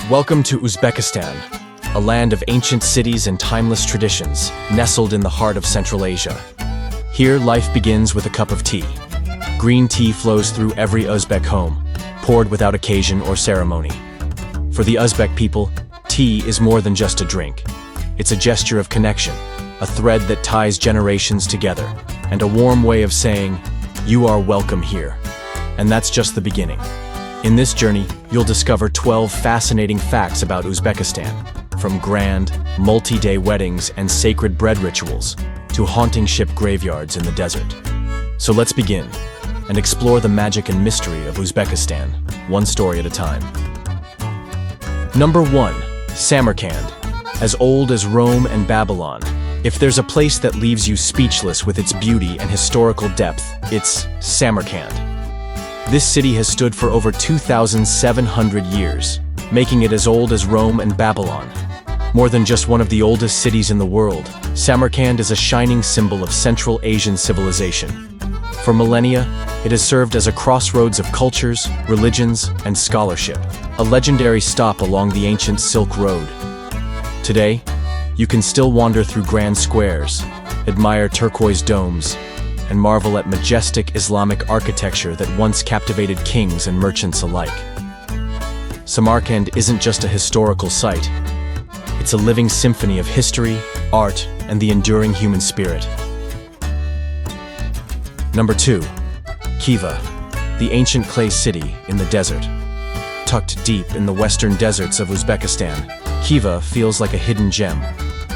Welcome to Uzbekistan, a land of ancient cities and timeless traditions, nestled in the heart of Central Asia. Here, life begins with a cup of tea. Green tea flows through every Uzbek home, poured without occasion or ceremony. For the Uzbek people, tea is more than just a drink. It's a gesture of connection, a thread that ties generations together, and a warm way of saying, "You are welcome here." And that's just the beginning. In this journey, you'll discover 12 fascinating facts about Uzbekistan, from grand, multi-day weddings and sacred bread rituals to haunting ship graveyards in the desert. So let's begin and explore the magic and mystery of Uzbekistan, one story at a time. Number 1. Samarkand. As old as Rome and Babylon, if there's a place that leaves you speechless with its beauty and historical depth, it's Samarkand. This city has stood for over 2,700 years, making it as old as Rome and Babylon. More than just one of the oldest cities in the world, Samarkand is a shining symbol of Central Asian civilization. For millennia, it has served as a crossroads of cultures, religions, and scholarship, a legendary stop along the ancient Silk Road. Today, you can still wander through grand squares, admire turquoise domes, and marvel at majestic Islamic architecture that once captivated kings and merchants alike. Samarkand isn't just a historical site. It's a living symphony of history, art, and the enduring human spirit. Number 2. Khiva, the ancient clay city in the desert. Tucked deep in the western deserts of Uzbekistan, Khiva feels like a hidden gem,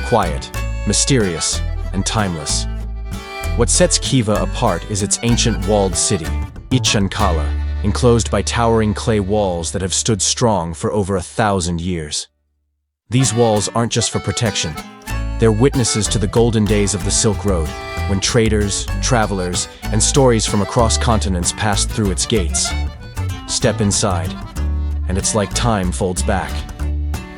quiet, mysterious, and timeless. What sets Khiva apart is its ancient walled city, Kala, enclosed by towering clay walls that have stood strong for over 1,000 years. These walls aren't just for protection. They're witnesses to the golden days of the Silk Road, when traders, travelers, and stories from across continents passed through its gates. Step inside, and it's like time folds back.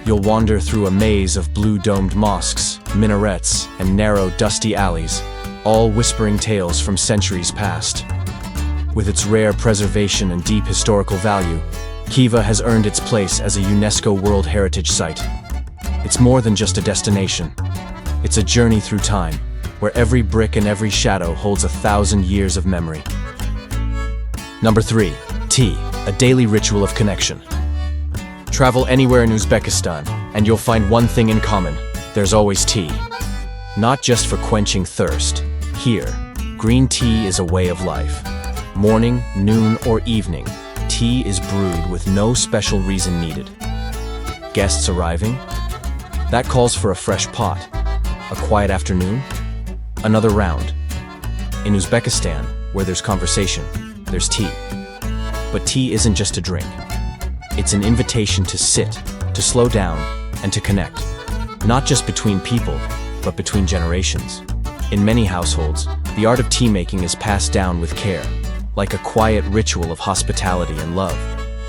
You'll wander through a maze of blue-domed mosques, minarets, and narrow, dusty alleys, all whispering tales from centuries past. With its rare preservation and deep historical value, Khiva has earned its place as a UNESCO World Heritage Site. It's more than just a destination. It's a journey through time, where every brick and every shadow holds 1,000 years of memory. Number 3. Tea, a daily ritual of connection. Travel anywhere in Uzbekistan, and you'll find one thing in common. There's always tea. Not just for quenching thirst. Here, green tea is a way of life. Morning, noon, or evening, tea is brewed with no special reason needed. Guests arriving? That calls for a fresh pot. A quiet afternoon? Another round. In Uzbekistan, where there's conversation, there's tea. But tea isn't just a drink. It's an invitation to sit, to slow down, and to connect. Not just between people, but between generations. In many households, the art of tea making is passed down with care, like a quiet ritual of hospitality and love.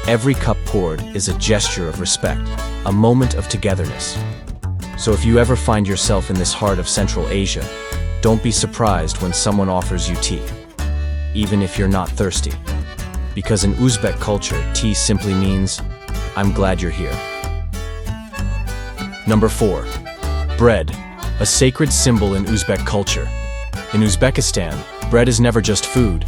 Every cup poured is a gesture of respect, a moment of togetherness. So if you ever find yourself in this heart of Central Asia, don't be surprised when someone offers you tea, even if you're not thirsty. Because in Uzbek culture, tea simply means, "I'm glad you're here." Number 4. Bread, a sacred symbol in Uzbek culture. In Uzbekistan, bread is never just food.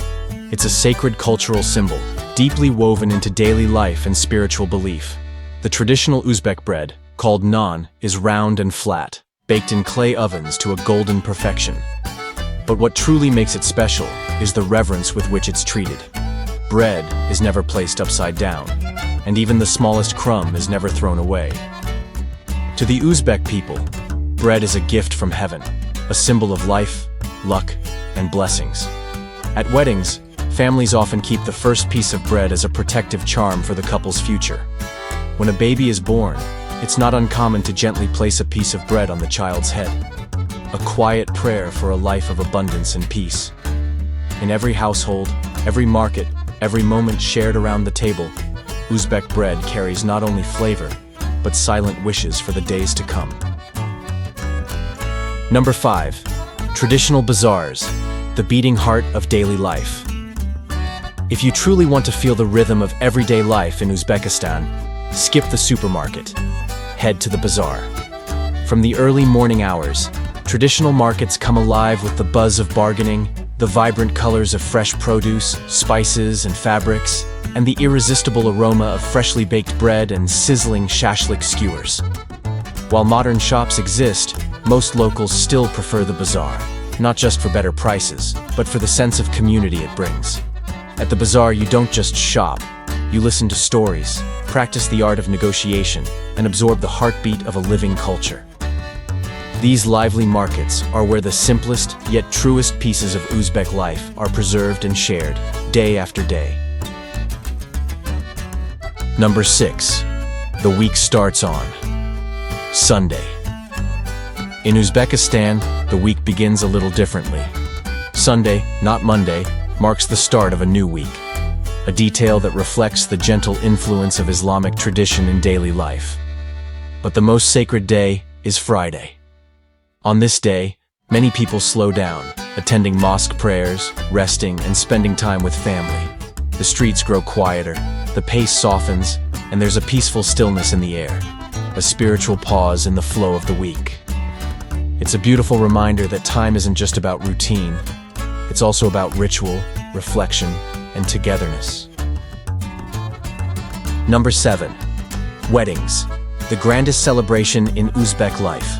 It's a sacred cultural symbol, deeply woven into daily life and spiritual belief. The traditional Uzbek bread, called naan, is round and flat, baked in clay ovens to a golden perfection. But what truly makes it special is the reverence with which it's treated. Bread is never placed upside down, and even the smallest crumb is never thrown away. To the Uzbek people, bread is a gift from heaven, a symbol of life, luck, and blessings. At weddings, families often keep the first piece of bread as a protective charm for the couple's future. When a baby is born, it's not uncommon to gently place a piece of bread on the child's head, a quiet prayer for a life of abundance and peace. In every household, every market, every moment shared around the table, Uzbek bread carries not only flavor, but silent wishes for the days to come. Number 5. Traditional bazaars, the beating heart of daily life. If you truly want to feel the rhythm of everyday life in Uzbekistan, Skip the supermarket. Head to the bazaar. From the early morning hours, traditional markets come alive with the buzz of bargaining, the vibrant colors of fresh produce, spices, and fabrics, and the irresistible aroma of freshly baked bread and sizzling shashlik skewers. While modern shops exist, most locals still prefer the bazaar, not just for better prices, but for the sense of community it brings. At the bazaar, you don't just shop, you listen to stories, practice the art of negotiation, and absorb the heartbeat of a living culture. These lively markets are where the simplest yet truest pieces of Uzbek life are preserved and shared, day after day. Number 6. The week starts on Sunday. In Uzbekistan, the week begins a little differently. Sunday, not Monday, marks the start of a new week, a detail that reflects the gentle influence of Islamic tradition in daily life. But the most sacred day is Friday. On this day, many people slow down, attending mosque prayers, resting, and spending time with family. The streets grow quieter, the pace softens, and there's a peaceful stillness in the air, a spiritual pause in the flow of the week. It's a beautiful reminder that time isn't just about routine, it's also about ritual, reflection, and togetherness. Number 7. Weddings, the grandest celebration in Uzbek life.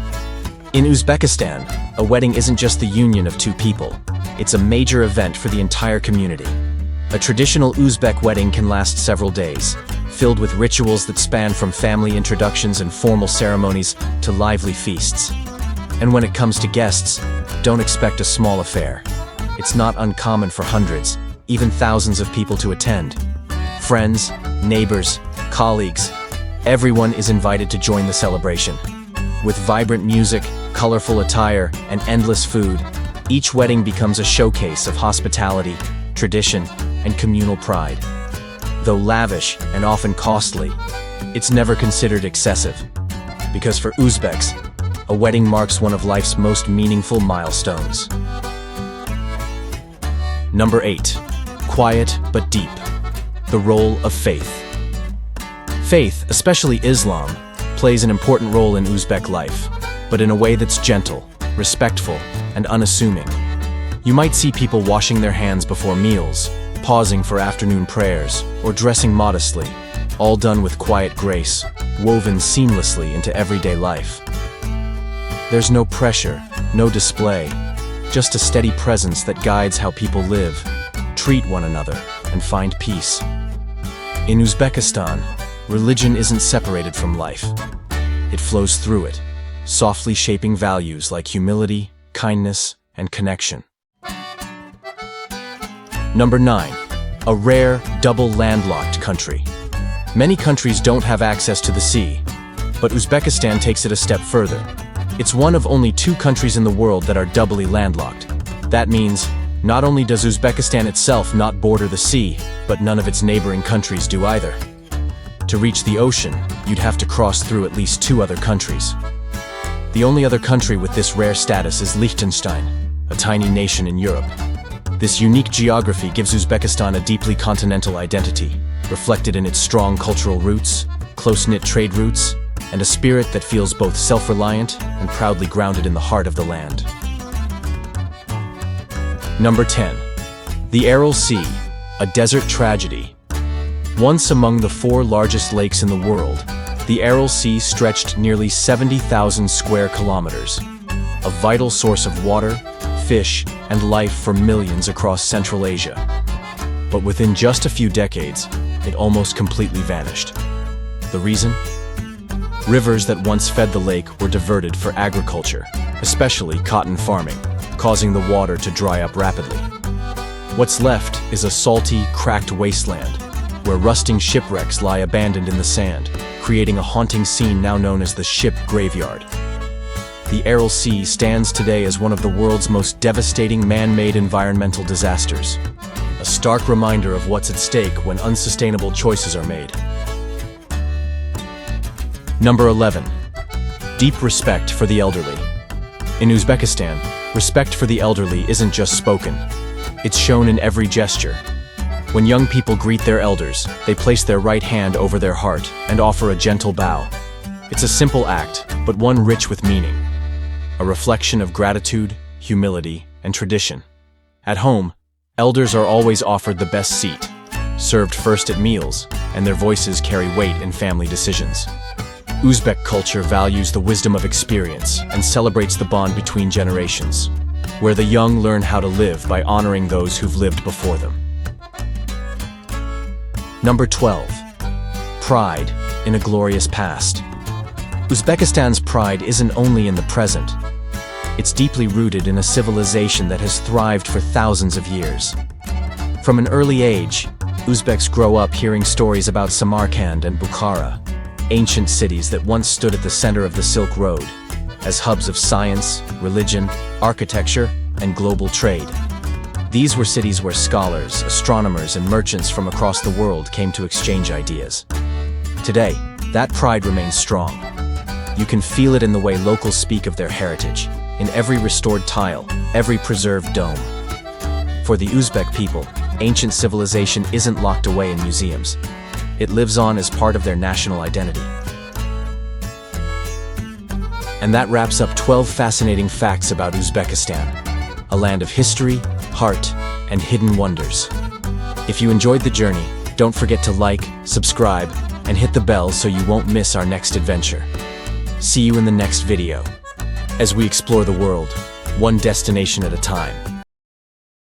In Uzbekistan, a wedding isn't just the union of two people, it's a major event for the entire community. A traditional Uzbek wedding can last several days, filled with rituals that span from family introductions and formal ceremonies to lively feasts. And when it comes to guests, don't expect a small affair. It's not uncommon for hundreds, even thousands of people to attend. Friends, neighbors, colleagues, everyone is invited to join the celebration. With vibrant music, colorful attire, and endless food, each wedding becomes a showcase of hospitality, tradition, and communal pride. Though lavish and often costly, it's never considered excessive. Because for Uzbeks, a wedding marks one of life's most meaningful milestones. Number 8. Quiet but deep. The role of faith. Faith, especially Islam, plays an important role in Uzbek life, but in a way that's gentle, respectful, and unassuming. You might see people washing their hands before meals, pausing for afternoon prayers, or dressing modestly, all done with quiet grace, woven seamlessly into everyday life. There's no pressure, no display, just a steady presence that guides how people live, treat one another, and find peace. In Uzbekistan, religion isn't separated from life. It flows through it, softly shaping values like humility, kindness, and connection. Number 9. A rare, double landlocked country. Many countries don't have access to the sea, but Uzbekistan takes it a step further. It's one of only 2 countries in the world that are doubly landlocked. That means, not only does Uzbekistan itself not border the sea, but none of its neighboring countries do either. To reach the ocean, you'd have to cross through at least 2 other countries. The only other country with this rare status is Liechtenstein, a tiny nation in Europe. This unique geography gives Uzbekistan a deeply continental identity, reflected in its strong cultural roots, close-knit trade routes, and a spirit that feels both self-reliant and proudly grounded in the heart of the land. Number 10. The Aral Sea, a desert tragedy. Once among the 4 largest lakes in the world, the Aral Sea stretched nearly 70,000 square kilometers, a vital source of water, fish, and life for millions across Central Asia. But within just a few decades, it almost completely vanished. The reason? Rivers that once fed the lake were diverted for agriculture, especially cotton farming, causing the water to dry up rapidly. What's left is a salty, cracked wasteland, where rusting shipwrecks lie abandoned in the sand, creating a haunting scene now known as the ship graveyard. The Aral Sea stands today as one of the world's most devastating man-made environmental disasters, a stark reminder of what's at stake when unsustainable choices are made. Number 11. Deep respect for the elderly. In Uzbekistan, respect for the elderly isn't just spoken, it's shown in every gesture. When young people greet their elders, they place their right hand over their heart and offer a gentle bow. It's a simple act, but one rich with meaning. A reflection of gratitude, humility, and tradition. At home, elders are always offered the best seat, served first at meals, and their voices carry weight in family decisions. Uzbek culture values the wisdom of experience and celebrates the bond between generations, where the young learn how to live by honoring those who've lived before them. Number 12. Pride in a glorious past. Uzbekistan's pride isn't only in the present. It's deeply rooted in a civilization that has thrived for thousands of years. From an early age, Uzbeks grow up hearing stories about Samarkand and Bukhara, ancient cities that once stood at the center of the Silk Road, as hubs of science, religion, architecture, and global trade. These were cities where scholars, astronomers, and merchants from across the world came to exchange ideas. Today, that pride remains strong. You can feel it in the way locals speak of their heritage, in every restored tile, every preserved dome. For the Uzbek people, ancient civilization isn't locked away in museums. It lives on as part of their national identity. And that wraps up 12 fascinating facts about Uzbekistan, a land of history, heart, and hidden wonders. If you enjoyed the journey, don't forget to like, subscribe, and hit the bell so you won't miss our next adventure. See you in the next video, as we explore the world, one destination at a time.